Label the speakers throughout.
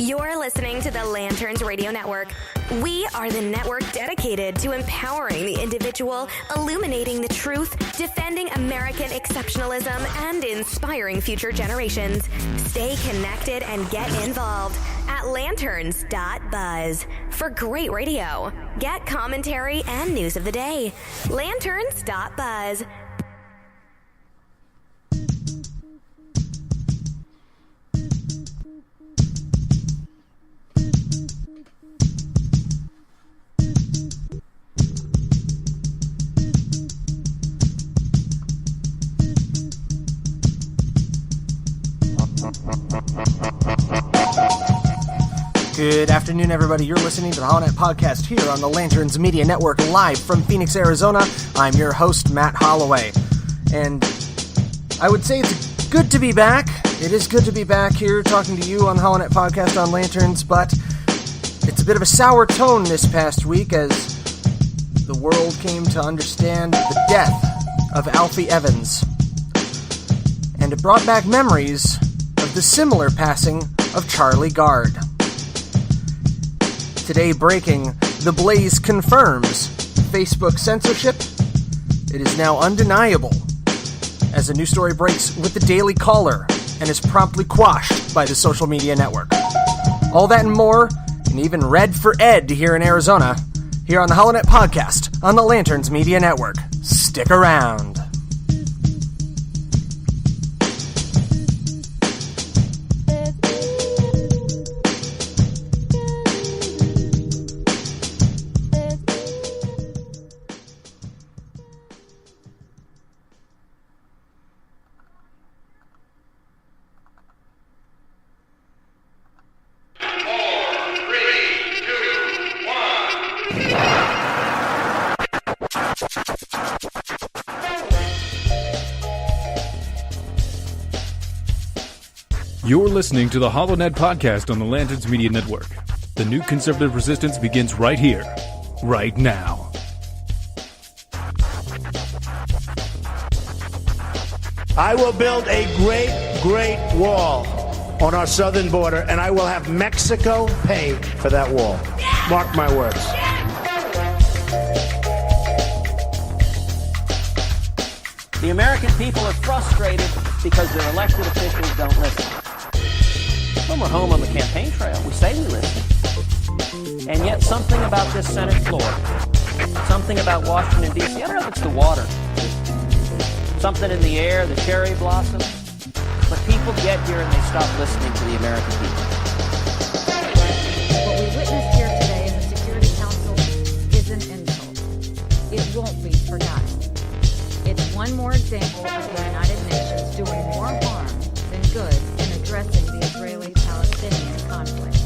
Speaker 1: You're listening to the Lanterns Radio Network. We are the network dedicated to empowering the individual, illuminating the truth, defending American exceptionalism, and inspiring future generations. Stay connected and get involved at lanterns.buzz for great radio. Get commentary and news of the day. Lanterns.buzz.
Speaker 2: Good afternoon, everybody. You're listening to the Holonet Podcast here on the Lanterns Media Network, live from Phoenix, Arizona. I'm your host, Matt Holloway. And I would say it's good to be back. It is good to be back here talking to you on the Holonet Podcast on Lanterns, but it's a bit of a sour tone this past week as the world came to understand the death of Alfie Evans. And it brought back memories of the similar passing of Charlie Gard. Today breaking, The Blaze confirms Facebook censorship. It is now undeniable, as a new story breaks with the Daily Caller and is promptly quashed by the social media network. All that and more, and even Red for Ed here in Arizona, here on the Holonet Podcast on the Lanterns Media Network. Stick around.
Speaker 3: You're listening to the HoloNet Podcast on the Lanterns Media Network. The new conservative resistance begins right here, right now.
Speaker 4: I will build a great wall on our southern border, and I will have Mexico pay for that wall. Mark my words.
Speaker 5: The American people are frustrated because their elected officials don't listen. When we're home on the campaign trail, we say we listen. And yet something about this Senate floor, something about Washington, D.C., I don't know if it's the water, something in the air, the cherry blossom, but people get here and they stop listening to the American people.
Speaker 6: What we witnessed here today in the Security Council is an insult. It won't be forgotten. It's one more example of the United Nations doing more harm than good in addressing the Israeli-Palestinian conflict.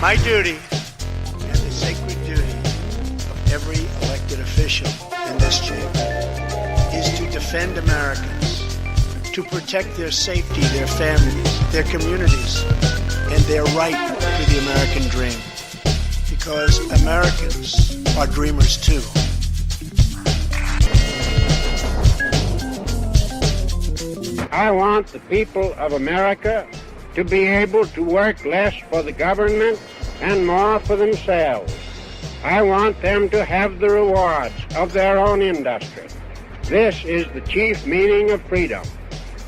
Speaker 4: My duty, and the sacred duty of every elected official in this chamber, is to defend Americans, to protect their safety, their families, their communities, and their right to the American dream. Because Americans are dreamers too.
Speaker 7: I want the people of America to be able to work less for the government and more for themselves. I want them to have the rewards of their own industry. This is the chief meaning of freedom.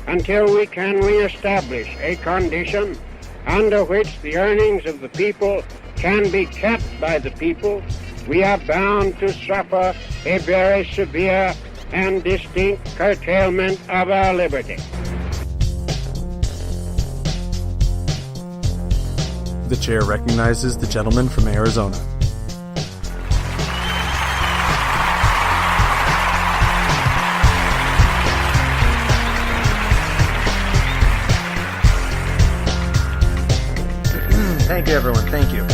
Speaker 7: Until we can reestablish a condition under which the earnings of the people can be kept by the people, we are bound to suffer a very severe and distinct curtailment of our liberty.
Speaker 2: The chair recognizes the gentleman from Arizona. Thank you, everyone. Thank you.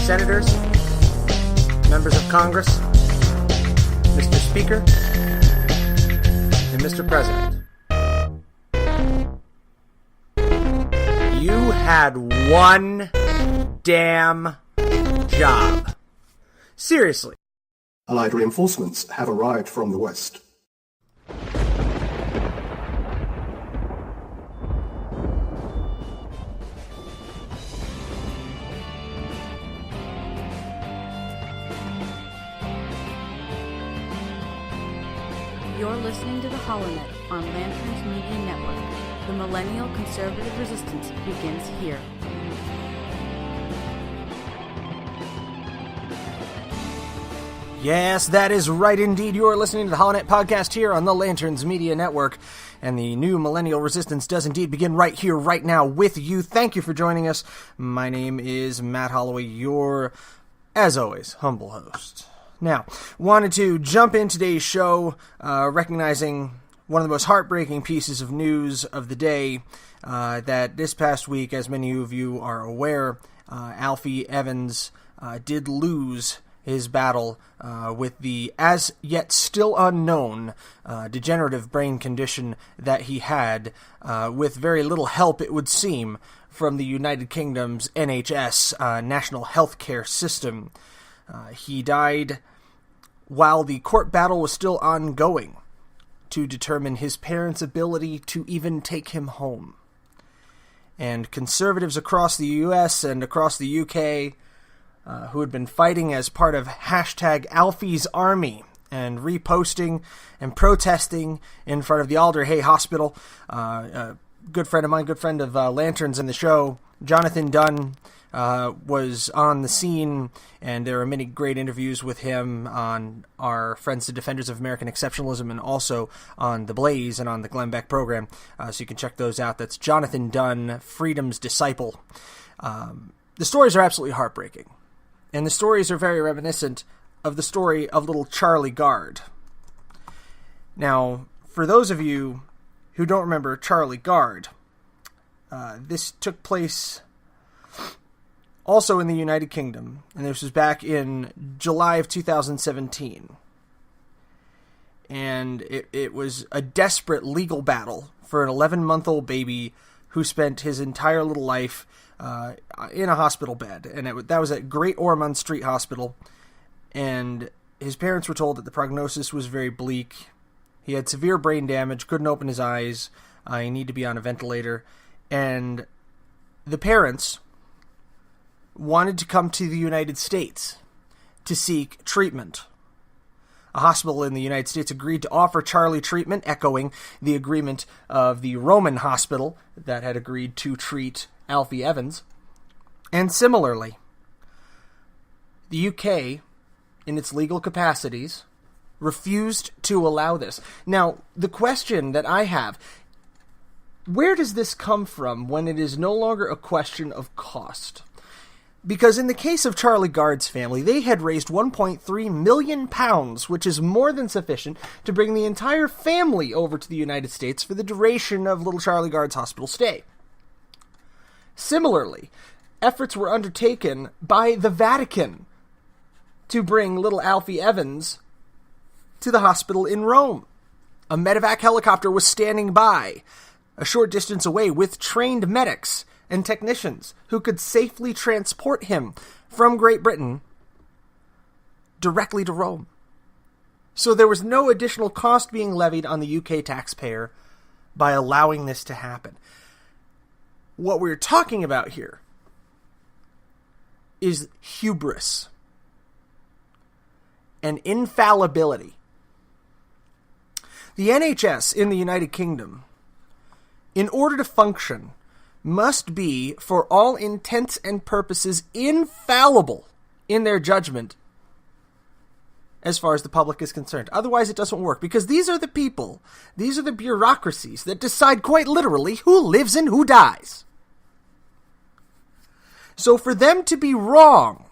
Speaker 2: Senators, members of Congress, Mr. Speaker, and Mr. President. You had one damn job. Seriously.
Speaker 8: Allied reinforcements have arrived from the west. You're listening to the HoloNet on Lanterns Media Network. The millennial conservative resistance begins here.
Speaker 2: Yes, that is right indeed. You are listening to the HoloNet podcast here on the Lanterns Media Network. And the new millennial resistance does indeed begin right here, right now with you. Thank you for joining us. My name is Matt Holloway, your, as always, humble host. Now, wanted to jump in today's show recognizing one of the most heartbreaking pieces of news of the day that this past week, as many of you are aware, Alfie Evans did lose his battle with the as yet still unknown degenerative brain condition that he had with very little help, it would seem, from the United Kingdom's NHS, National Healthcare System. He died while the court battle was still ongoing to determine his parents' ability to even take him home. And conservatives across the US and across the UK who had been fighting as part of hashtag Alfie's Army and reposting and protesting in front of the Alder Hey Hospital. A good friend of mine, good friend of Lanterns in the show, Jonathan Dunn, was on the scene, and there are many great interviews with him on our Friends to Defenders of American Exceptionalism and also on The Blaze and on the Glenn Beck program, so you can check those out. That's Jonathan Dunn, Freedom's Disciple. The stories are absolutely heartbreaking, and the stories are very reminiscent of the story of little Charlie Gard. Now, for those of you who don't remember Charlie Gard, this took place also in the United Kingdom, and this was back in July of 2017. And it was a desperate legal battle for an 11-month-old baby who spent his entire little life in a hospital bed. And that was at Great Ormond Street Hospital. And his parents were told that the prognosis was very bleak. He had severe brain damage, couldn't open his eyes, he needed to be on a ventilator. And the parents wanted to come to the United States to seek treatment. A hospital in the United States agreed to offer Charlie treatment, echoing the agreement of the Roman hospital that had agreed to treat Alfie Evans. And similarly, the UK, in its legal capacities, refused to allow this. Now, the question that I have, where does this come from when it is no longer a question of cost? Because in the case of Charlie Gard's family, they had raised £1.3 million, which is more than sufficient to bring the entire family over to the United States for the duration of little Charlie Gard's hospital stay. Similarly, efforts were undertaken by the Vatican to bring little Alfie Evans to the hospital in Rome. A medevac helicopter was standing by a short distance away with trained medics and technicians who could safely transport him from Great Britain directly to Rome. So there was no additional cost being levied on the UK taxpayer by allowing this to happen. What we're talking about here is hubris and infallibility. The NHS in the United Kingdom, in order to function, must be, for all intents and purposes, infallible in their judgment as far as the public is concerned. Otherwise, it doesn't work, because these are the people, these are the bureaucracies that decide quite literally who lives and who dies. So for them to be wrong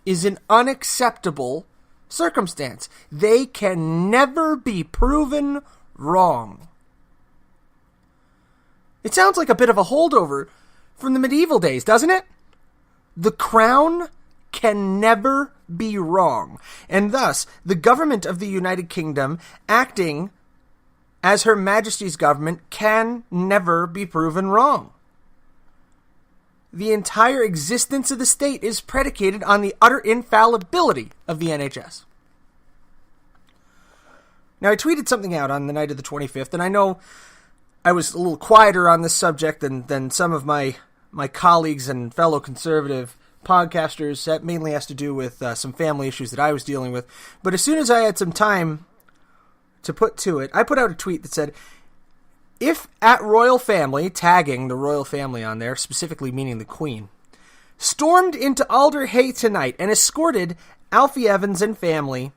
Speaker 2: is an unacceptable circumstance. They can never be proven wrong. It sounds like a bit of a holdover from the medieval days, doesn't it? The crown can never be wrong, and thus the government of the United Kingdom, acting as Her Majesty's government, can never be proven wrong. The entire existence of the state is predicated on the utter infallibility of the NHS. Now, I tweeted something out on the night of the 25th, and I know I was a little quieter on this subject than some of my colleagues and fellow conservative podcasters. That mainly has to do with some family issues that I was dealing with. But as soon as I had some time to put to it, I put out a tweet that said, if at royal family, tagging the royal family on there, specifically meaning the Queen, stormed into Alder Hey tonight and escorted Alfie Evans and family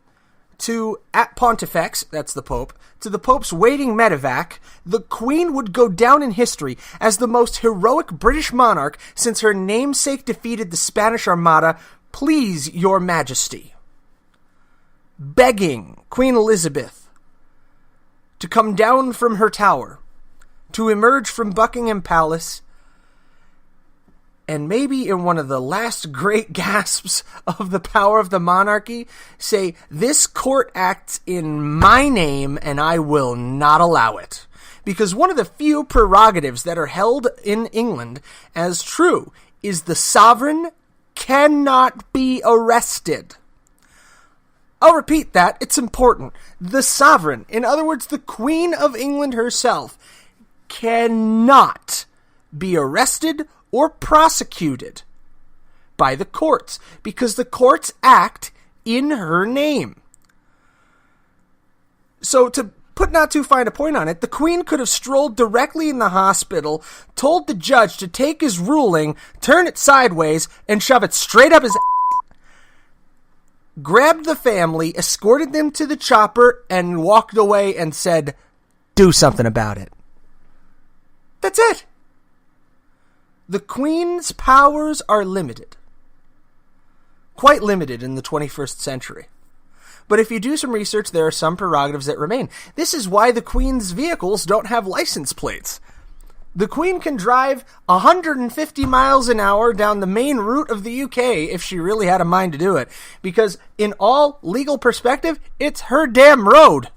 Speaker 2: to, at Pontifex, that's the Pope, to the Pope's waiting medevac, the Queen would go down in history as the most heroic British monarch since her namesake defeated the Spanish Armada. Please, your majesty. Begging Queen Elizabeth to come down from her tower, to emerge from Buckingham Palace, and maybe in one of the last great gasps of the power of the monarchy, say, this court acts in my name and I will not allow it. Because one of the few prerogatives that are held in England as true is the sovereign cannot be arrested. I'll repeat that, it's important. The sovereign, in other words, the Queen of England herself, cannot be arrested or prosecuted by the courts, because the courts act in her name. So to put not too fine a point on it, the Queen could have strolled directly in the hospital, told the judge to take his ruling, turn it sideways, and shove it straight up his grabbed the family, escorted them to the chopper, and walked away and said, do something about it. That's it. The Queen's powers are limited. Quite limited in the 21st century. But if you do some research, there are some prerogatives that remain. This is why the Queen's vehicles don't have license plates. The Queen can drive 150 miles an hour down the main route of the UK if she really had a mind to do it. Because in all legal perspective, it's her damn road.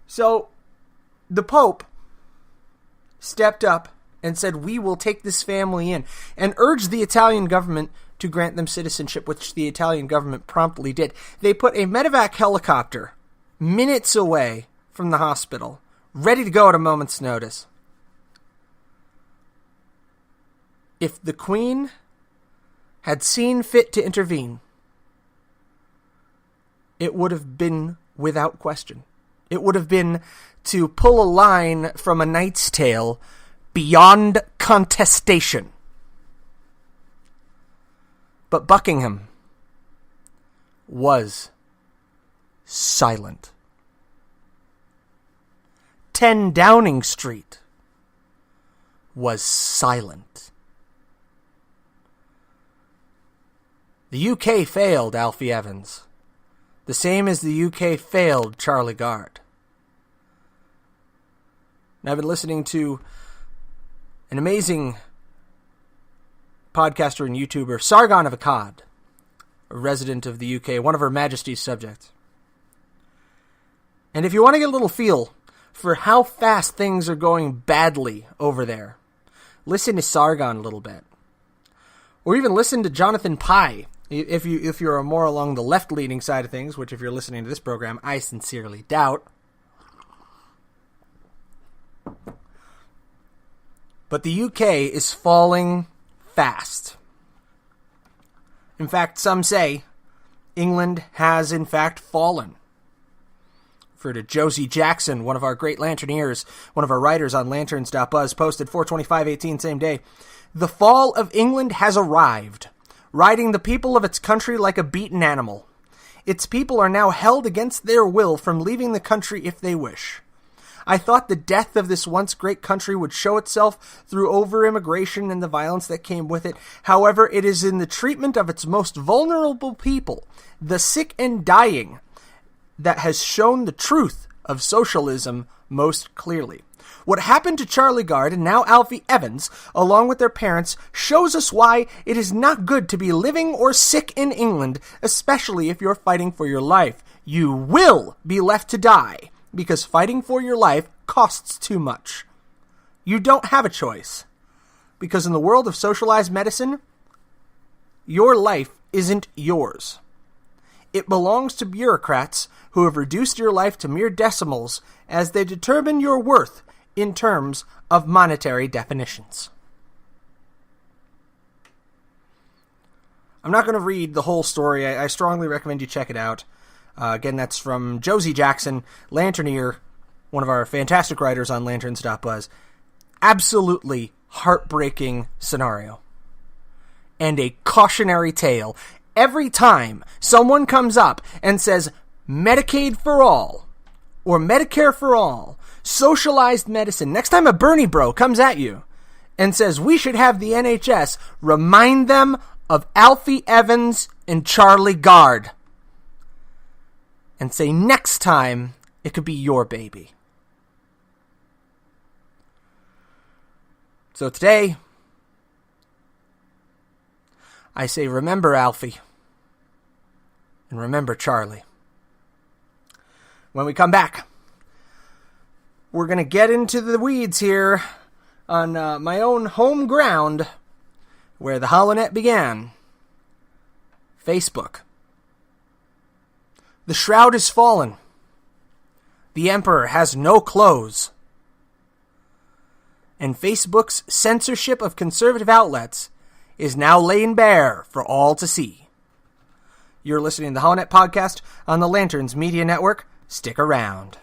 Speaker 2: So, the Pope stepped up and said, we will take this family in, and urged the Italian government to grant them citizenship, which the Italian government promptly did. They put a medevac helicopter minutes away from the hospital, ready to go at a moment's notice. If the Queen had seen fit to intervene, it would have been without question. It would have been to pull a line from A Knight's Tale beyond contestation. But Buckingham was silent. 10 Downing Street was silent. The UK failed Alfie Evans, the same as the UK failed Charlie Gard. And I've been listening to an amazing podcaster and YouTuber, Sargon of Akkad, a resident of the UK, one of Her Majesty's subjects. And if you want to get a little feel for how fast things are going badly over there, listen to Sargon a little bit. Or even listen to Jonathan Pye, if you're more along the left-leaning side of things, which if you're listening to this program, I sincerely doubt. But the UK is falling fast. In fact, some say England has in fact fallen. For to Josie Jackson, one of our great Lanterneers, one of our writers on lanterns.buzz, posted 4/25/18, same day. The fall of England has arrived, riding the people of its country like a beaten animal. Its people are now held against their will from leaving the country if they wish. I thought the death of this once great country would show itself through over-immigration and the violence that came with it. However, it is in the treatment of its most vulnerable people, the sick and dying, that has shown the truth of socialism most clearly. What happened to Charlie Gard and now Alfie Evans, along with their parents, shows us why it is not good to be living or sick in England, especially if you're fighting for your life. You will be left to die, because fighting for your life costs too much. You don't have a choice, because in the world of socialized medicine, your life isn't yours. It belongs to bureaucrats who have reduced your life to mere decimals as they determine your worth in terms of monetary definitions. I'm not going to read the whole story. I strongly recommend you check it out. Again, that's from Josie Jackson, Lanterneer, one of our fantastic writers on Lanterns.buzz. Absolutely heartbreaking scenario. And a cautionary tale. Every time someone comes up and says, Medicaid for all, or Medicare for all, socialized medicine, next time a Bernie bro comes at you and says, we should have the NHS, remind them of Alfie Evans and Charlie Gard. And say, next time, it could be your baby. So today, I say, remember Alfie. And remember Charlie. When we come back, we're going to get into the weeds here on my own home ground, where the HoloNet began. Facebook. The shroud is fallen. The emperor has no clothes. And Facebook's censorship of conservative outlets is now laying bare for all to see. You're listening to the HoloNet podcast on the Lanterns Media Network. Stick around.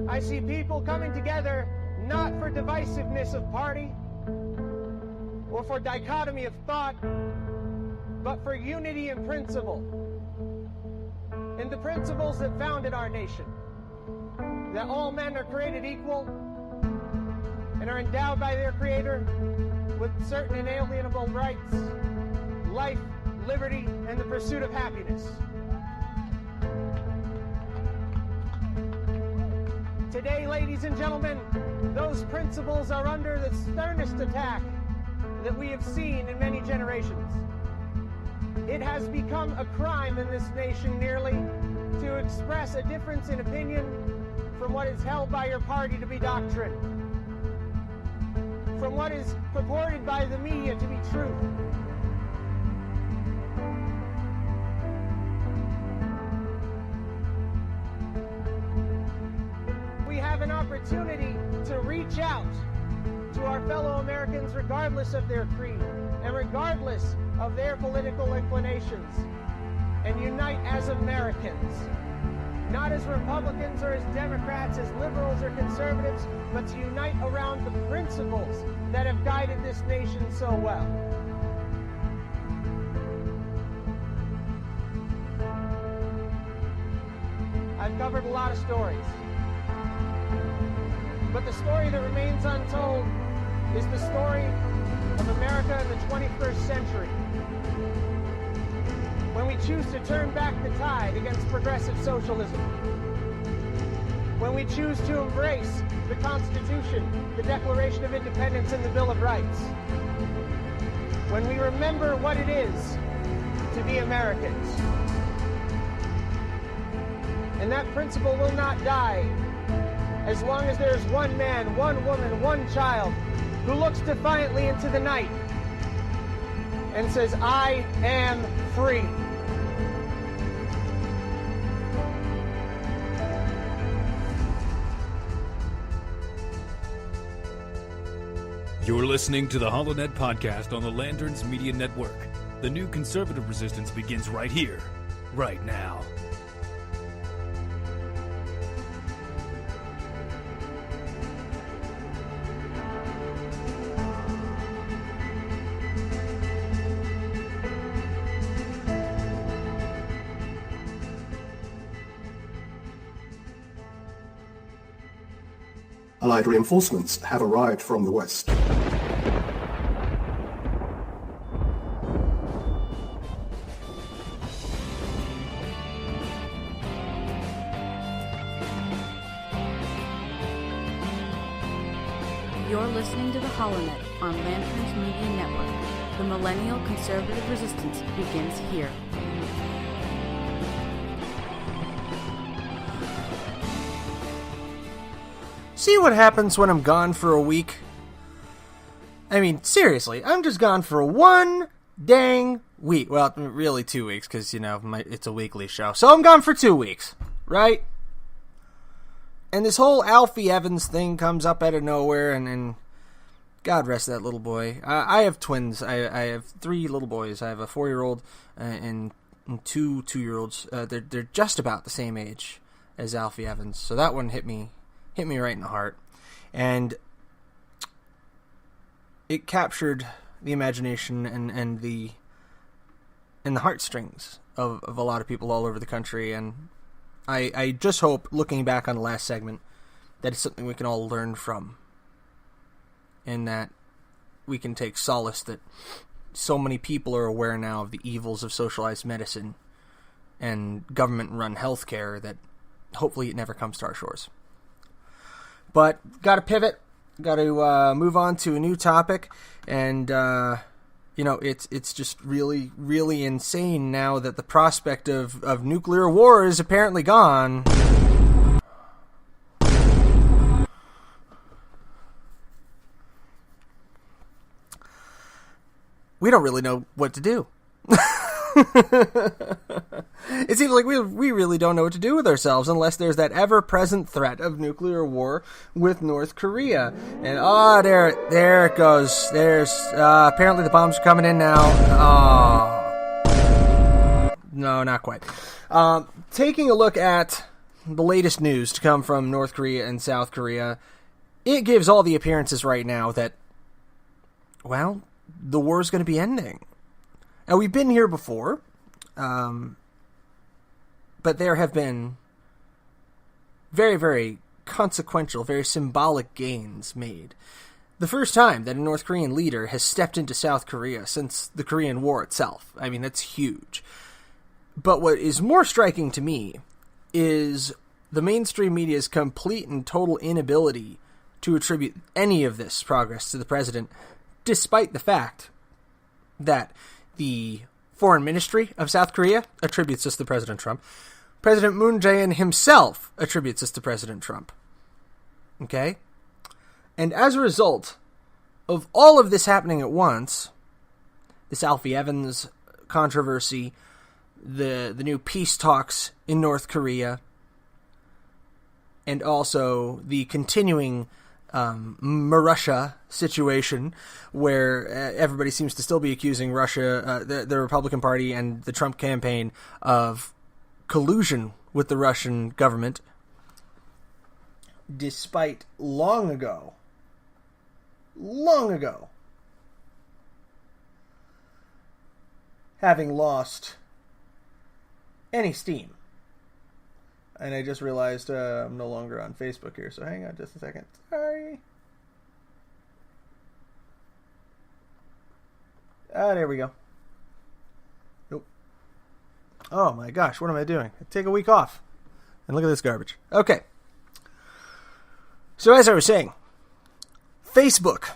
Speaker 9: I see people coming together not for divisiveness of party or for dichotomy of thought, but for unity in principle. In the principles that founded our nation, that all men are created equal and are endowed by their Creator with certain inalienable rights, life, liberty, and the pursuit of happiness. Today, ladies and gentlemen, those principles are under the sternest attack that we have seen in many generations. It has become a crime in this nation nearly to express a difference in opinion from what is held by your party to be doctrine, from what is purported by the media to be truth. We have an opportunity to reach out to our fellow Americans regardless of their creed and regardless of their political inclinations, and unite as Americans, not as Republicans or as Democrats, as liberals or conservatives, but to unite around the principles that have guided this nation so well. I've covered a lot of stories, but the story that remains untold is the story of America in the 21st century, when we choose to turn back the tide against progressive socialism, when we choose to embrace the Constitution, the Declaration of Independence, and the Bill of Rights, when we remember what it is to be Americans. And that principle will not die as long as there is one man, one woman, one child who looks defiantly into the night and says, I am free.
Speaker 3: You're listening to the HoloNet podcast on the Lanterns Media Network. The new conservative resistance begins right here, right now.
Speaker 10: Allied reinforcements have arrived from the west.
Speaker 8: You're listening to the HoloNet on Lanterns Media Network. The millennial conservative resistance begins here.
Speaker 2: See what happens when I'm gone for a week? I mean, seriously, I'm just gone for one dang week. Well, really 2 weeks, because, it's a weekly show. So I'm gone for 2 weeks, right? And this whole Alfie Evans thing comes up out of nowhere, and God rest that little boy. I have twins. I have 3 little boys. I have a 4-year-old and 2 2-year-olds. They're just about the same age as Alfie Evans. So that one hit me right in the heart. And it captured the imagination and the heartstrings of a lot of people all over the country. And I just hope, looking back on the last segment, that it's something we can all learn from. And that we can take solace that so many people are aware now of the evils of socialized medicine and government-run healthcare that hopefully it never comes to our shores. But got to pivot, got to move on to a new topic, and it's just really, really insane now that the prospect of nuclear war is apparently gone. We don't really know what to do. It seems like we really don't know what to do with ourselves unless there's that ever-present threat of nuclear war with North Korea. And there it goes. There's apparently the bombs are coming in now. Oh, no, not quite. Taking a look at the latest news to come from North Korea and South Korea, it gives all the appearances right now that, well, the war is going to be ending. Now, we've been here before, but there have been very, very consequential, very symbolic gains made. The first time that a North Korean leader has stepped into South Korea since the Korean War itself. I mean, that's huge. But what is more striking to me is the mainstream media's complete and total inability to attribute any of this progress to the president, despite the fact that the Foreign Ministry of South Korea attributes this to President Trump. President Moon Jae-in himself attributes this to President Trump. Okay? And as a result of all of this happening at once, this Alfie Evans controversy, the new peace talks in North Korea, and also the continuing Russia situation where everybody seems to still be accusing Russia, the Republican Party and the Trump campaign, of collusion with the Russian government, despite long ago, having lost any steam. And I just realized I'm no longer on Facebook here, so hang on just a second. Sorry. There we go. Nope. Oh my gosh, what am I doing? Take a week off. And look at this garbage. Okay. So as I was saying, Facebook.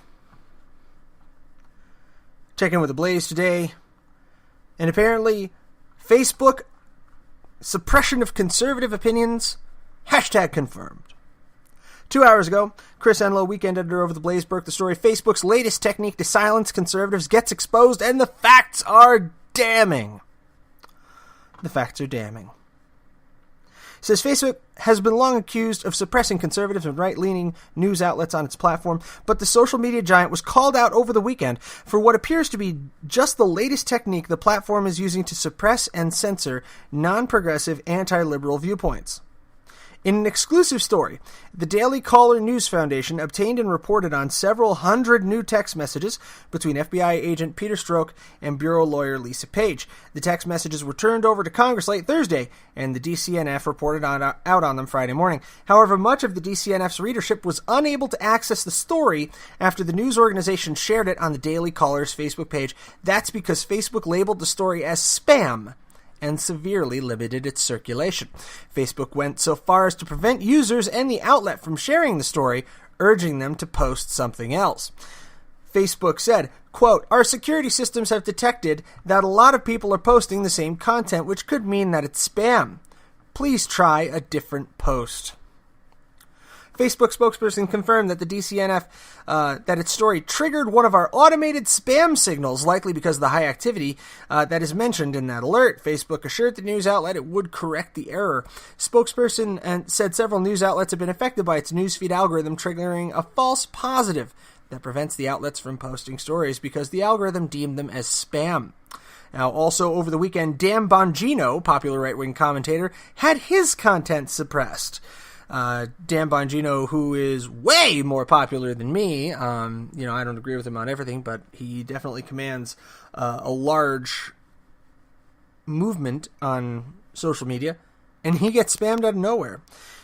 Speaker 2: Check in with the Blaze today. And apparently, Facebook suppression of conservative opinions, #confirmed. 2 hours ago, Chris Enlow, weekend editor over the Blaze, broke the story. Facebook's latest technique to silence conservatives gets exposed, and the facts are damning. The facts are damning. says Facebook has been long accused of suppressing conservative and right-leaning news outlets on its platform, but the social media giant was called out over the weekend for what appears to be just the latest technique the platform is using to suppress and censor non-progressive, anti-liberal viewpoints. In an exclusive story, the Daily Caller News Foundation obtained and reported on several hundred new text messages between FBI agent Peter Strzok and bureau lawyer Lisa Page. The text messages were turned over to Congress late Thursday, and the DCNF reported out on them Friday morning. However, much of the DCNF's readership was unable to access the story after the news organization shared it on the Daily Caller's Facebook page. That's because Facebook labeled the story as spam and severely limited its circulation. Facebook went so far as to prevent users and the outlet from sharing the story, urging them to post something else. Facebook said, quote, "Our security systems have detected that a lot of people are posting the same content, which could mean that it's spam. Please try a different post." Facebook spokesperson confirmed that the DCNF, that its story triggered one of our automated spam signals, likely because of the high activity that is mentioned in that alert. Facebook assured the news outlet it would correct the error. Spokesperson said several news outlets have been affected by its newsfeed algorithm triggering a false positive that prevents the outlets from posting stories because the algorithm deemed them as spam. Now, also over the weekend, Dan Bongino, popular right-wing commentator, had his content suppressed. Dan Bongino, who is way more popular than me, I don't agree with him on everything, but he definitely commands a large movement on social media, and he gets spammed out of nowhere.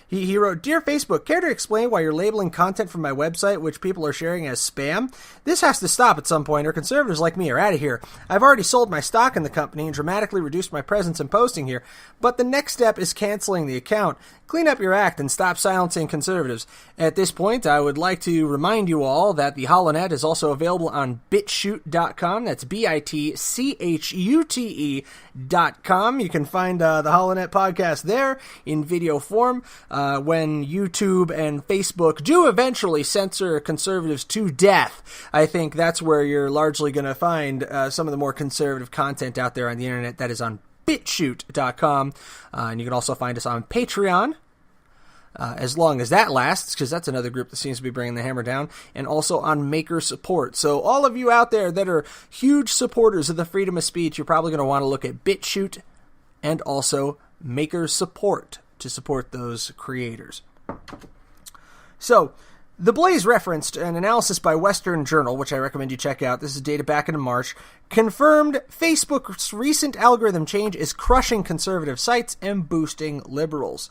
Speaker 2: He wrote, "Dear Facebook, care to explain why you're labeling content from my website, which people are sharing, as spam? This has to stop at some point, or conservatives like me are out of here. I've already sold my stock in the company and dramatically reduced my presence and posting here, but the next step is canceling the account. Clean up your act and stop silencing conservatives. At this point, I would like to remind you all that the HoloNet is also available on bitchute.com. That's bitchute.com. You can find the HoloNet podcast there in video form. When YouTube and Facebook do eventually censor conservatives to death, I think that's where you're largely going to find some of the more conservative content out there on the internet. That is on bitchute.com. And you can also find us on Patreon, as long as that lasts, because that's another group that seems to be bringing the hammer down, and also on Maker Support. So all of you out there that are huge supporters of the freedom of speech, you're probably going to want to look at BitChute and also Maker Support to support those creators. So, The Blaze referenced an analysis by Western Journal, which I recommend you check out. This is data back in March, confirmed Facebook's recent algorithm change is crushing conservative sites and boosting liberals.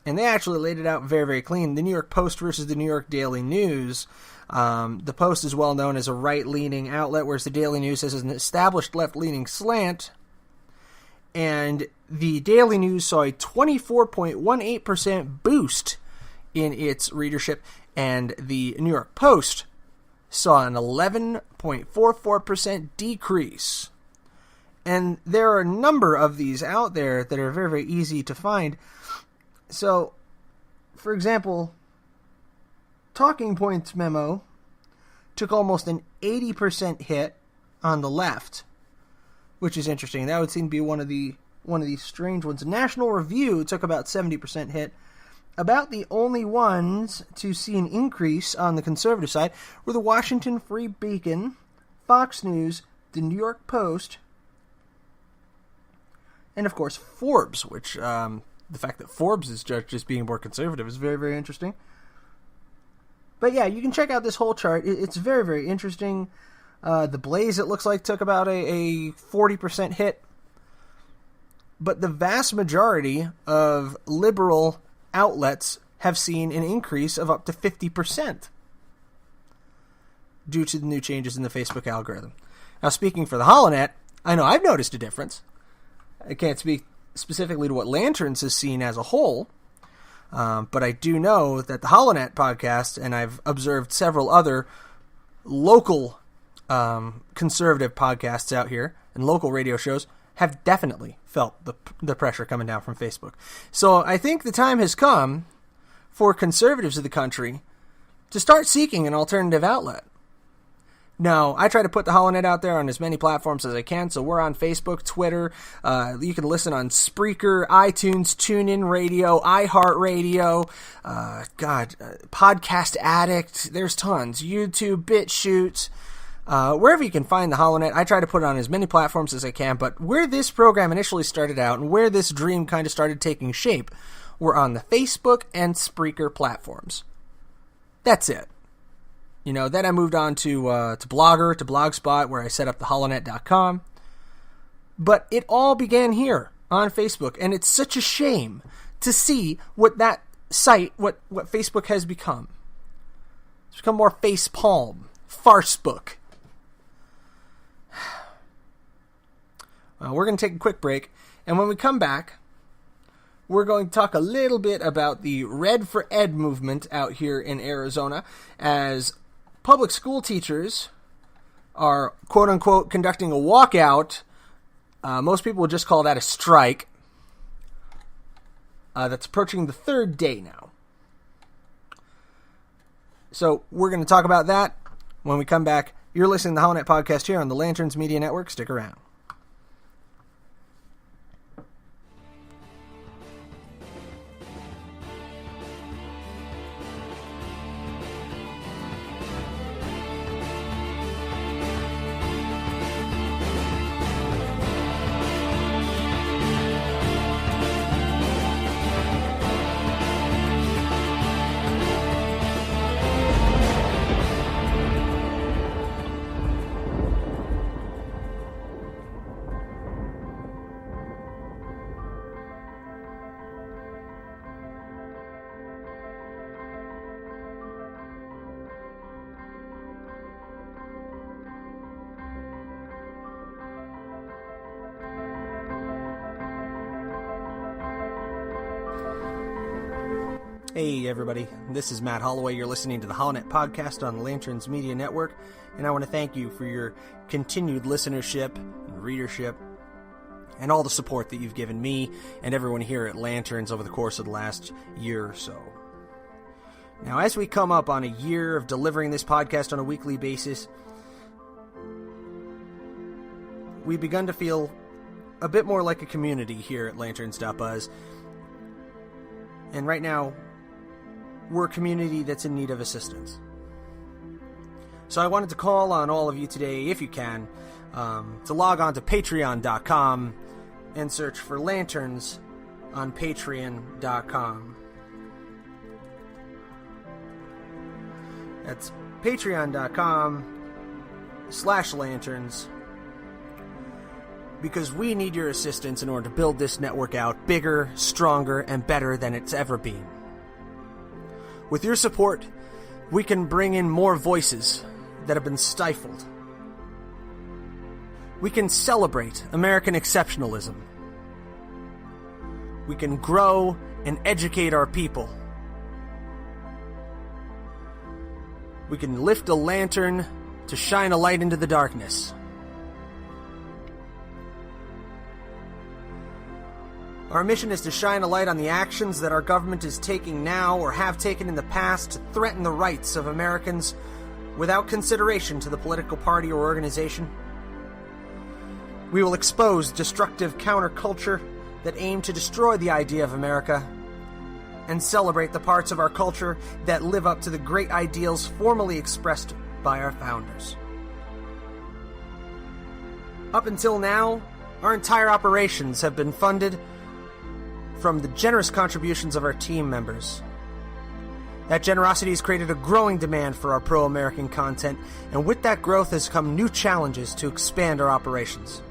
Speaker 2: And they actually laid it out very, very clean. The New York Post versus the New York Daily News. The Post is well known as a right-leaning outlet, whereas the Daily News has an established left-leaning slant. And the Daily News saw a 24.18% boost in its readership, and the New York Post saw an 11.44% decrease. And there are a number of these out there that are very, very easy to find. So, for example, Talking Points Memo took almost an 80% hit on the left, which is interesting. That would seem to be one of these strange ones. National Review took about 70% hit. About the only ones to see an increase on the conservative side were the Washington Free Beacon, Fox News, the New York Post, and of course Forbes, which the fact that Forbes is judged as being more conservative is very, very interesting. But yeah, you can check out this whole chart. It's very, very interesting. The Blaze, it looks like, took about a 40% hit. But the vast majority of liberal outlets have seen an increase of up to 50% due to the new changes in the Facebook algorithm. Now, speaking for the HoloNet, I know I've noticed a difference. I can't speak specifically to what Lanterns has seen as a whole, but I do know that the HoloNet podcast, and I've observed several other local conservative podcasts out here and local radio shows, have definitely felt the pressure coming down from Facebook. So I think the time has come for conservatives of the country to start seeking an alternative outlet. No, I try to put the HoloNet out there on as many platforms as I can, so we're on Facebook, Twitter, you can listen on Spreaker, iTunes, TuneIn Radio, iHeartRadio, Podcast Addict, there's tons, YouTube, BitChute, wherever you can find the HoloNet. I try to put it on as many platforms as I can, but where this program initially started out and where this dream kind of started taking shape were on the Facebook and Spreaker platforms. That's it. You know, then I moved on to Blogger, to Blogspot, where I set up the holonet.com. But it all began here on Facebook, and it's such a shame to see what that site, what Facebook has become. It's become more facepalm, farcebook. We're going to take a quick break, and when we come back, we're going to talk a little bit about the Red for Ed movement out here in Arizona, as public school teachers are, quote-unquote, conducting a walkout. Most people would just call that a strike. That's approaching the third day now. So we're going to talk about that when we come back. You're listening to the HoloNet Podcast here on the Lanterns Media Network. Stick around. Hey everybody, this is Matt Holloway. You're listening to the HoloNet Podcast on the Lanterns Media Network, and I want to thank you for your continued listenership and readership and all the support that you've given me and everyone here at Lanterns over the course of the last year or so. Now, as we come up on a year of delivering this podcast on a weekly basis, we've begun to feel a bit more like a community here at Lanterns.buzz, and right now, we're a community that's in need of assistance. So I wanted to call on all of you today, if you can, to log on to patreon.com and search for Lanterns on patreon.com. That's patreon.com/lanterns, because we need your assistance in order to build this network out bigger, stronger, and better than it's ever been. With your support, we can bring in more voices that have been stifled. We can celebrate American exceptionalism. We can grow and educate our people. We can lift a lantern to shine a light into the darkness. Our mission is to shine a light on the actions that our government is taking now or have taken in the past to threaten the rights of Americans without consideration to the political party or organization. We will expose destructive counterculture that aim to destroy the idea of America and celebrate the parts of our culture that live up to the great ideals formally expressed by our founders. Up until now, our entire operations have been funded from the generous contributions of our team members. That generosity has created a growing demand for our pro-American content, and with that growth has come new challenges to expand our operations.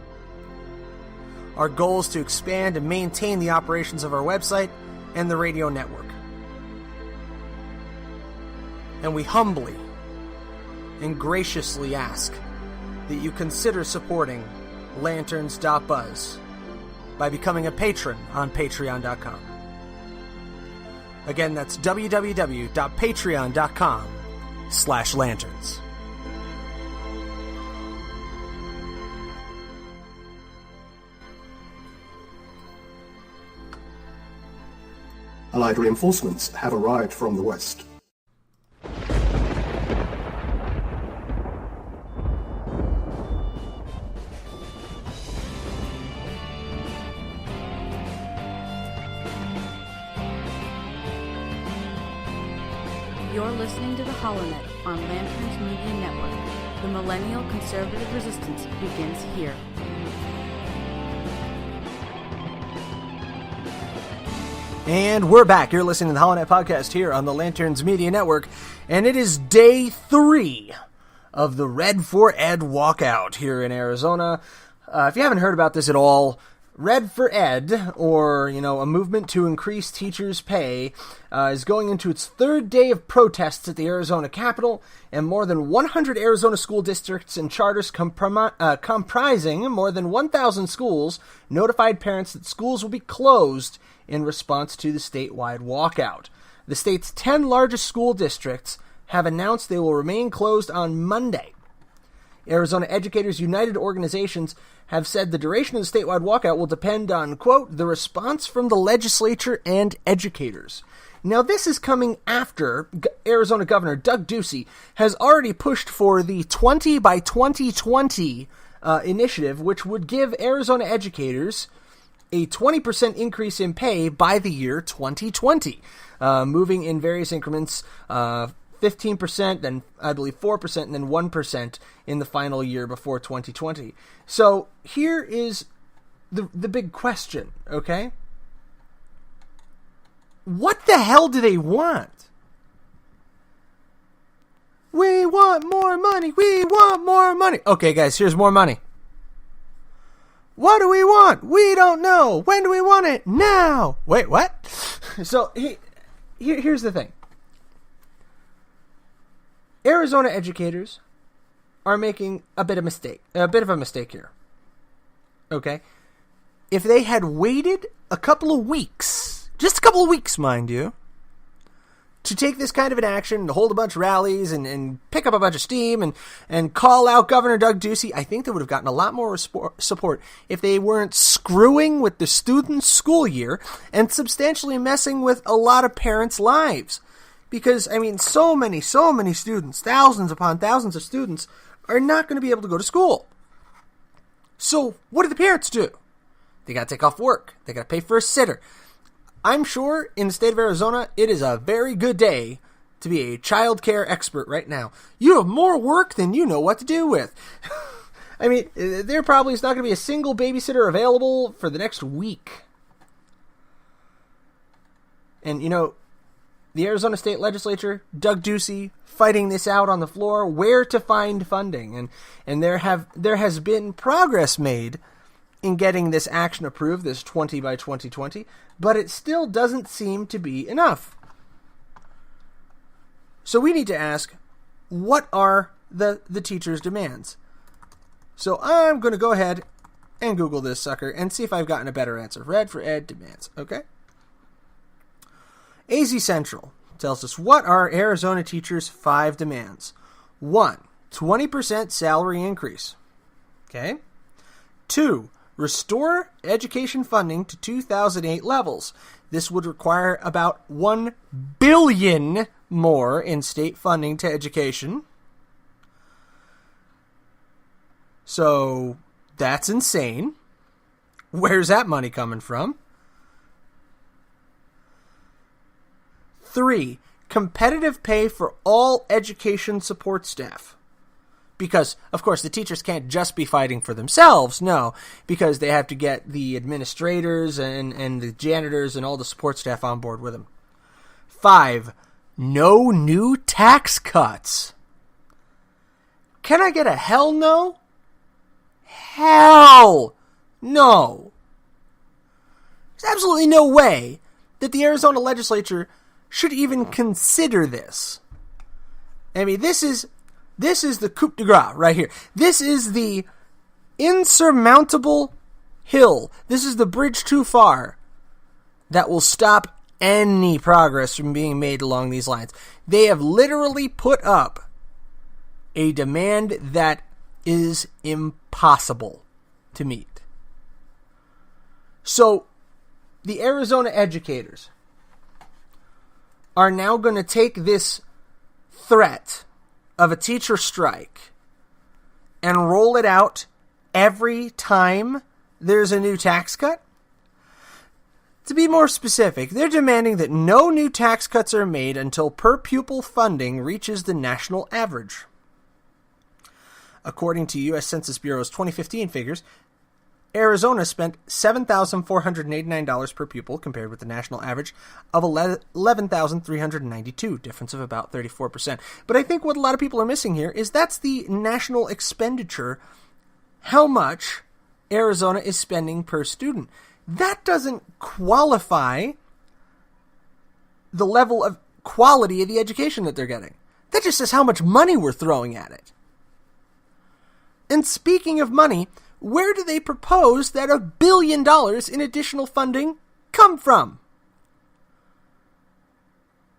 Speaker 2: Our goal is to expand and maintain the operations of our website and the radio network. And we humbly and graciously ask that you consider supporting Lanterns.buzz by becoming a patron on patreon.com. Again, that's www.patreon.com/lanterns.
Speaker 10: Allied reinforcements have arrived from the west.
Speaker 8: listening to the HoloNet on Lanterns Media Network. The millennial conservative resistance begins here.
Speaker 2: And we're back. You're listening to the HoloNet podcast here on the Lanterns Media Network, and it is day 3 of the Red for Ed walkout here in Arizona. If you haven't heard about this at all, Red for Ed, or, a movement to increase teachers' pay, is going into its 3rd day of protests at the Arizona Capitol, and more than 100 Arizona school districts and charters comprising more than 1,000 schools notified parents that schools will be closed in response to the statewide walkout. The state's 10 largest school districts have announced they will remain closed on Monday. Arizona Educators United organizations have said the duration of the statewide walkout will depend on, quote, the response from the legislature and educators. Now, this is coming after Arizona Governor Doug Ducey has already pushed for the 20 by 2020 initiative, which would give Arizona educators a 20% increase in pay by the year 2020, moving in various increments, 15%, then I believe 4%, and then 1% in the final year before 2020. So here is the big question, okay? What the hell do they want? We want more money. We want more money. Okay, guys, here's more money. What do we want? We don't know. When do we want it? Now. Wait, what? So here's the thing. Arizona educators are making a bit of a mistake here. Okay? If they had waited a couple of weeks, just a couple of weeks, mind you, to take this kind of an action, to hold a bunch of rallies and pick up a bunch of steam and call out Governor Doug Ducey, I think they would have gotten a lot more support if they weren't screwing with the students' school year and substantially messing with a lot of parents' lives. Because, so many students, thousands upon thousands of students, are not going to be able to go to school. So, what do the parents do? They got to take off work. They got to pay for a sitter. I'm sure in the state of Arizona, it is a very good day to be a child care expert right now. You have more work than you know what to do with. There probably is not going to be a single babysitter available for the next week. And, the Arizona State Legislature, Doug Ducey, fighting this out on the floor, where to find funding. And there has been progress made in getting this action approved, this 20 by 2020, but it still doesn't seem to be enough. So we need to ask, what are the teachers' demands? So I'm going to go ahead and Google this sucker and see if I've gotten a better answer. Red for Ed demands, okay? AZ Central tells us, what are Arizona teachers' 5 demands? 1, 20% salary increase. Okay. 2, restore education funding to 2008 levels. This would require about $1 billion more in state funding to education. So that's insane. Where's that money coming from? 3, competitive pay for all education support staff. Because, of course, the teachers can't just be fighting for themselves, no, because they have to get the administrators and the janitors and all the support staff on board with them. 5, no new tax cuts. Can I get a hell no? Hell no. There's absolutely no way that the Arizona legislature should even consider this. This is the coup de grace right here. This is the insurmountable hill. This is the bridge too far that will stop any progress from being made along these lines. They have literally put up a demand that is impossible to meet. So, the Arizona educators are now going to take this threat of a teacher strike and roll it out every time there's a new tax cut? To be more specific, they're demanding that no new tax cuts are made until per-pupil funding reaches the national average. According to U.S. Census Bureau's 2015 figures, Arizona spent $7,489 per pupil compared with the national average of $11,392, difference of about 34%. But I think what a lot of people are missing here is that's the national expenditure, how much Arizona is spending per student. That doesn't qualify the level of quality of the education that they're getting. That just says how much money we're throwing at it. And speaking of money, where do they propose that $1 billion in additional funding come from?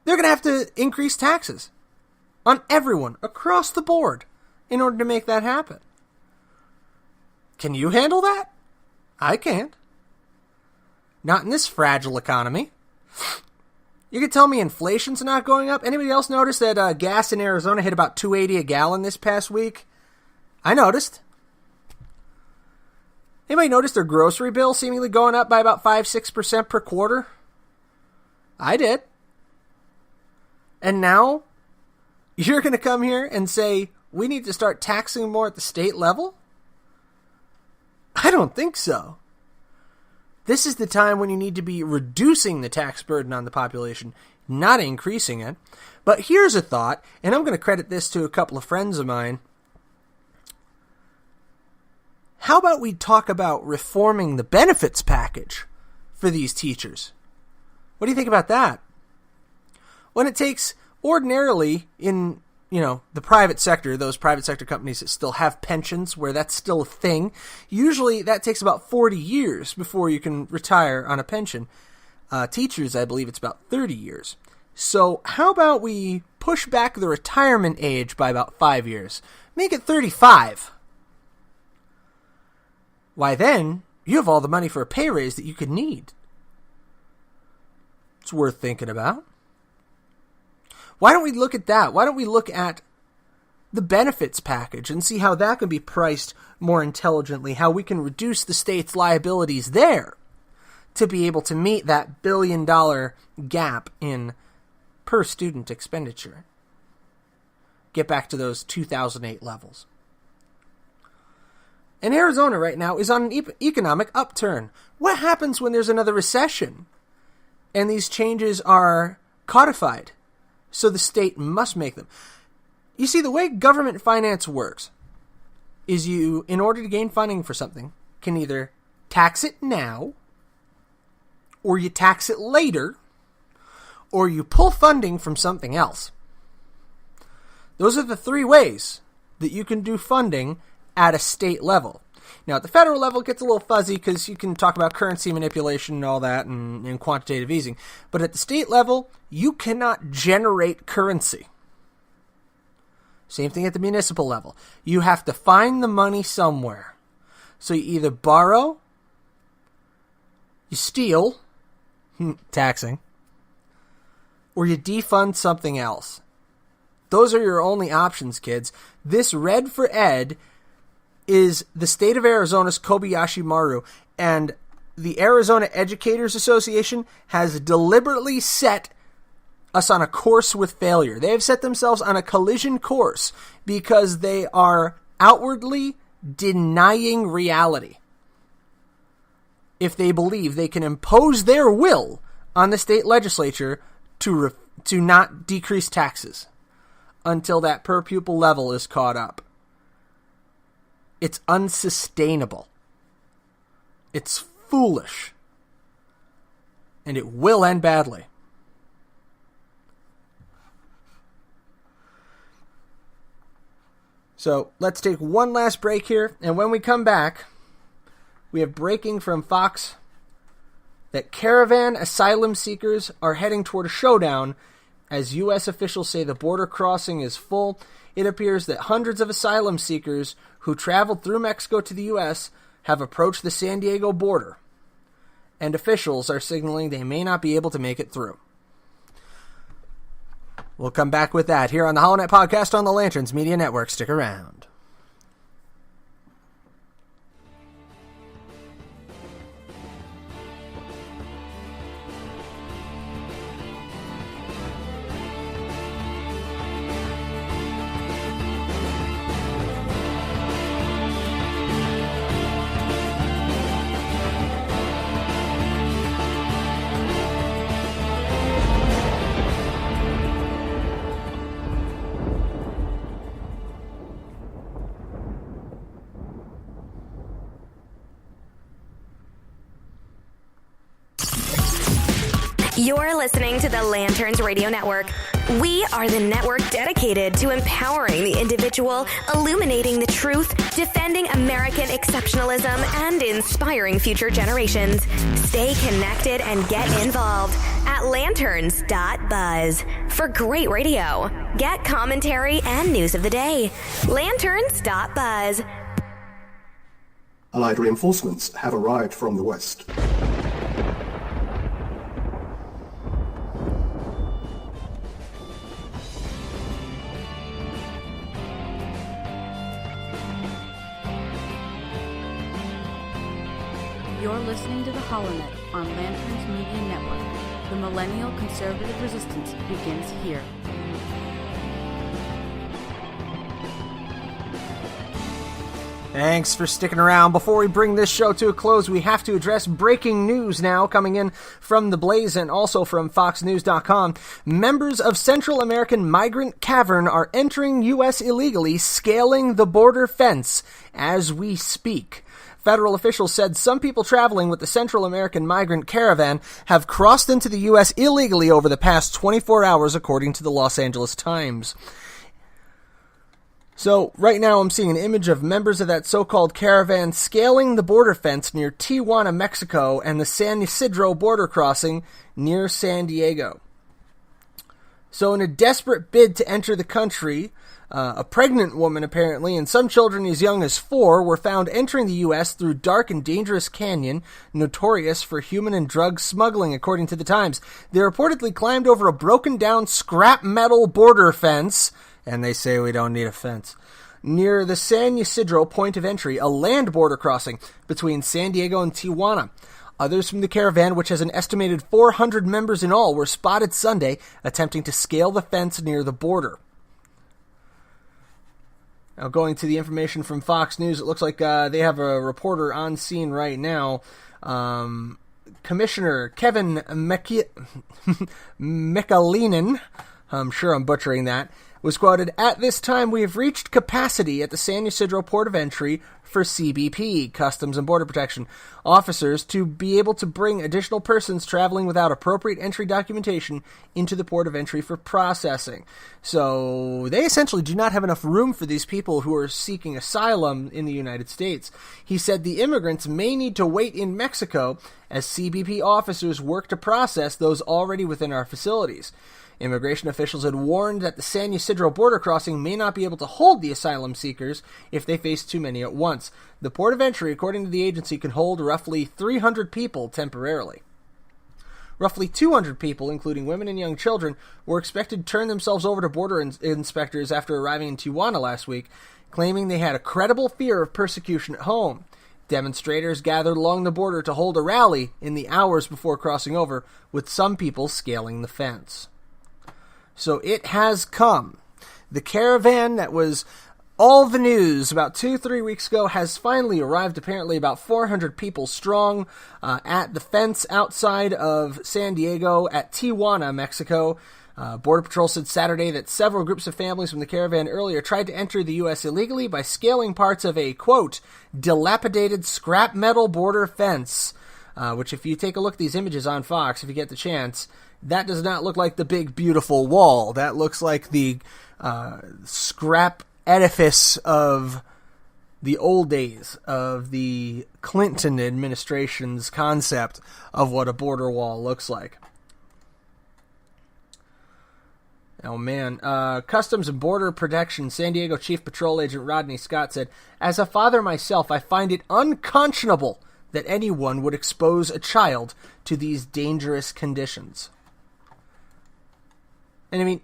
Speaker 2: They're going to have to increase taxes on everyone across the board in order to make that happen. Can you handle that? I can't. Not in this fragile economy. You can tell me inflation's not going up. Anybody else notice that gas in Arizona hit about $2.80 a gallon this past week? I noticed. Anybody notice their grocery bill seemingly going up by about 5-6% per quarter? I did. And now, you're going to come here and say, we need to start taxing more at the state level? I don't think so. This is the time when you need to be reducing the tax burden on the population, not increasing it. But here's a thought, and I'm going to credit this to a couple of friends of mine. How about we talk about reforming the benefits package for these teachers? What do you think about that? When it takes ordinarily in, the private sector, those private sector companies that still have pensions where that's still a thing, usually that takes about 40 years before you can retire on a pension. Teachers, I believe it's about 30 years. So how about we push back the retirement age by about 5 years? Make it 35. Why then, you have all the money for a pay raise that you could need. It's worth thinking about. Why don't we look at that? Why don't we look at the benefits package and see how that can be priced more intelligently, how we can reduce the state's liabilities there to be able to meet that $1 billion gap in per student expenditure. Get back to those 2008 levels. And Arizona right now is on an economic upturn. What happens when there's another recession and these changes are codified? So the state must make them. You see, the way government finance works is you, in order to gain funding for something, can either tax it now, or you tax it later, or you pull funding from something else. Those are the three ways that you can do funding at a state level. Now, at the federal level, it gets a little fuzzy because you can talk about currency manipulation and all that and quantitative easing. But at the state level, you cannot generate currency. Same thing at the municipal level. You have to find the money somewhere. So you either borrow, you steal, taxing, or you defund something else. Those are your only options, kids. This Red for Ed is the state of Arizona's Kobayashi Maru, and the Arizona Educators Association has deliberately set us on a course with failure. They have set themselves on a collision course because they are outwardly denying reality. If they believe they can impose their will on the state legislature to not decrease taxes until that per pupil level is caught up. It's unsustainable. It's foolish. And it will end badly. So let's take one last break here. And when we come back, we have breaking from Fox that caravan asylum seekers are heading toward a showdown as U.S. officials say the border crossing is full. It appears that hundreds of asylum seekers who traveled through Mexico to the U.S. have approached the San Diego border, and officials are signaling they may not be able to make it through. We'll come back with that here on the HoloNet Podcast on the Lanterns Media Network. Stick around.
Speaker 1: You're listening to the Lanterns Radio Network. We are the network dedicated to empowering the individual, illuminating the truth, defending American exceptionalism, and inspiring future generations. Stay connected and get involved at lanterns.buzz for great radio. Get commentary and news of the day. Lanterns.buzz.
Speaker 10: Allied reinforcements have arrived from the west.
Speaker 8: You're listening to the HoloNet on Lanterns Media Network. The millennial conservative resistance begins here.
Speaker 2: Thanks for sticking around. Before we bring this show to a close, we have to address breaking news now coming in from The Blaze and also from FoxNews.com. Members of Central American Migrant Cavern are entering U.S. illegally, scaling the border fence as we speak. Federal officials said some people traveling with the Central American Migrant Caravan have crossed into the U.S. illegally over the past 24 hours, according to the Los Angeles Times. So, right now I'm seeing an image of members of that so-called caravan scaling the border fence near Tijuana, Mexico, and the San Ysidro border crossing near San Diego. So, in a desperate bid to enter the country, a pregnant woman, apparently, and some children as young as 4 were found entering the U.S. through dark and dangerous canyon, notorious for human and drug smuggling, according to the Times. They reportedly climbed over a broken-down scrap metal border fence, and they say we don't need a fence, near the San Ysidro point of entry, a land border crossing between San Diego and Tijuana. Others from the caravan, which has an estimated 400 members in all, were spotted Sunday attempting to scale the fence near the border. Now, going to the information from Fox News, it looks like they have a reporter on scene right now. Commissioner Kevin Michalinen, I'm sure I'm butchering that, was quoted, "At this time, we have reached capacity at the San Ysidro port of entry for CBP, Customs and Border Protection, officers to be able to bring additional persons traveling without appropriate entry documentation into the port of entry for processing." So they essentially do not have enough room for these people who are seeking asylum in the United States. He said the immigrants may need to wait in Mexico as CBP officers work to process those already within our facilities. Immigration officials had warned that the San Ysidro border crossing may not be able to hold the asylum seekers if they face too many at once. The port of entry, according to the agency, can hold roughly 300 people temporarily. Roughly 200 people, including women and young children, were expected to turn themselves over to border inspectors after arriving in Tijuana last week, claiming they had a credible fear of persecution at home. Demonstrators gathered along the border to hold a rally in the hours before crossing over, with some people scaling the fence. So it has come. The caravan that was all the news about 2-3 weeks ago has finally arrived, apparently about 400 people strong, at the fence outside of San Diego at Tijuana, Mexico. Border Patrol said Saturday that several groups of families from the caravan earlier tried to enter the U.S. illegally by scaling parts of a, quote, dilapidated scrap metal border fence, which if you take a look at these images on Fox, if you get the chance, that does not look like the big, beautiful wall. That looks like the scrap edifice of the old days of the Clinton administration's concept of what a border wall looks like. Oh, man. Customs and Border Protection San Diego Chief Patrol Agent Rodney Scott said, "As a father myself, I find it unconscionable that anyone would expose a child to these dangerous conditions." And I mean,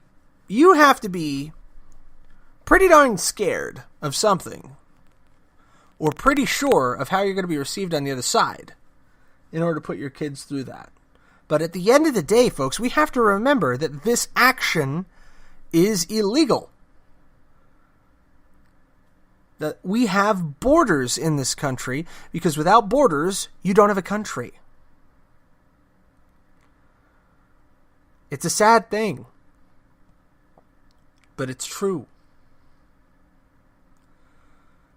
Speaker 2: you have to be pretty darn scared of something, or pretty sure of how you're going to be received on the other side, in order to put your kids through that. But at the end of the day, folks, we have to remember that this action is illegal. That we have borders in this country, because without borders, you don't have a country. It's a sad thing, but it's true.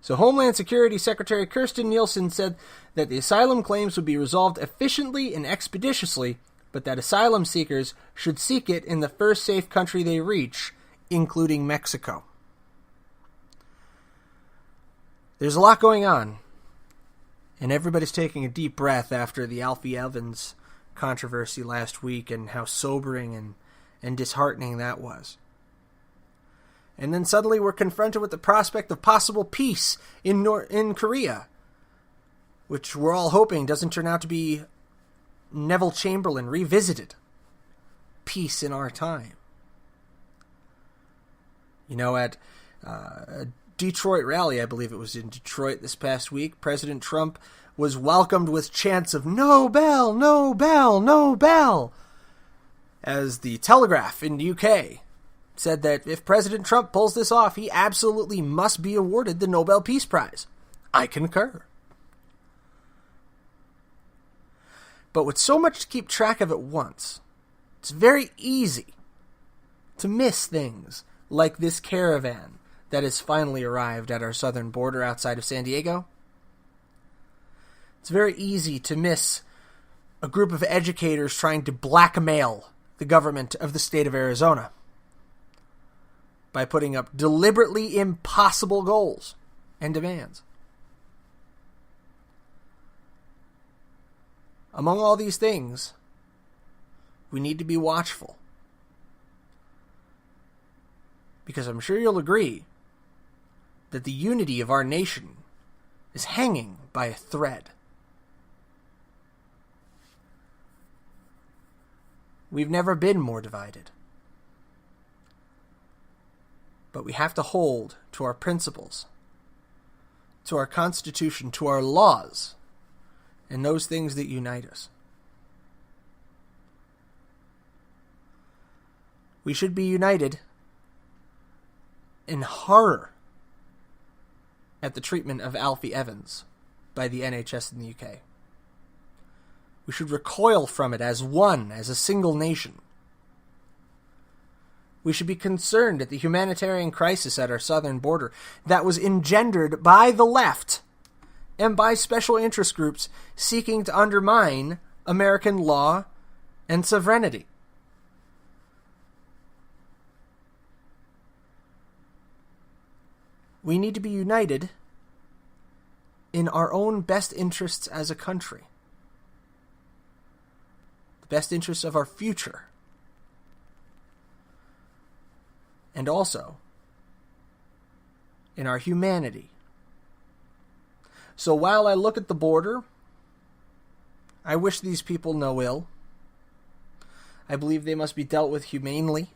Speaker 2: So Homeland Security Secretary Kirstjen Nielsen said that the asylum claims would be resolved efficiently and expeditiously but that asylum seekers should seek it in the first safe country they reach, including Mexico. There's a lot going on, and everybody's taking a deep breath after the Alfie Evans controversy last week and how sobering and disheartening that was. And then suddenly we're confronted with the prospect of possible peace in Korea, which we're all hoping doesn't turn out to be Neville Chamberlain revisited. Peace in our time. You know, at a Detroit rally, I believe it was in Detroit this past week, President Trump was welcomed with chants of "No bell, no bell, no bell," as the Telegraph in the UK said that if President Trump pulls this off, he absolutely must be awarded the Nobel Peace Prize. I concur. But with so much to keep track of at once, it's very easy to miss things like this caravan that has finally arrived at our southern border outside of San Diego. It's very easy to miss a group of educators trying to blackmail the government of the state of Arizona by putting up deliberately impossible goals and demands. Among all these things, we need to be watchful. Because I'm sure you'll agree that the unity of our nation is hanging by a thread. We've never been more divided. But we have to hold to our principles, to our Constitution, to our laws, and those things that unite us. We should be united in horror at the treatment of Alfie Evans by the NHS in the UK. We should recoil from it as one, as a single nation. We should be concerned at the humanitarian crisis at our southern border that was engendered by the left and by special interest groups seeking to undermine American law and sovereignty. We need to be united in our own best interests as a country. The best interests of our future. And also in our humanity. So while I look at the border, I wish these people no ill. I believe they must be dealt with humanely.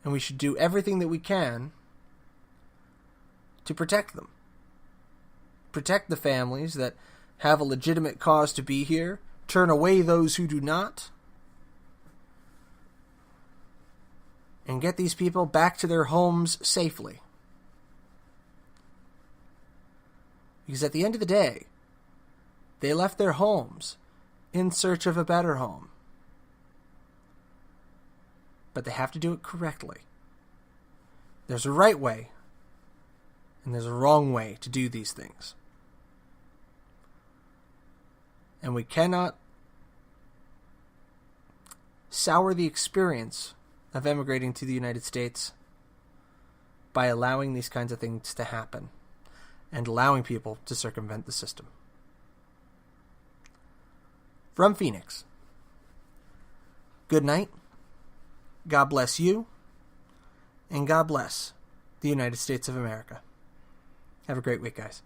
Speaker 2: And we should do everything that we can to protect them. Protect the families that have a legitimate cause to be here. Turn away those who do not. And get these people back to their homes safely. Because at the end of the day, they left their homes in search of a better home. But they have to do it correctly. There's a right way, and there's a wrong way to do these things. And we cannot sour the experience of emigrating to the United States by allowing these kinds of things to happen and allowing people to circumvent the system. From Phoenix, good night, God bless you, and God bless the United States of America. Have a great week, guys.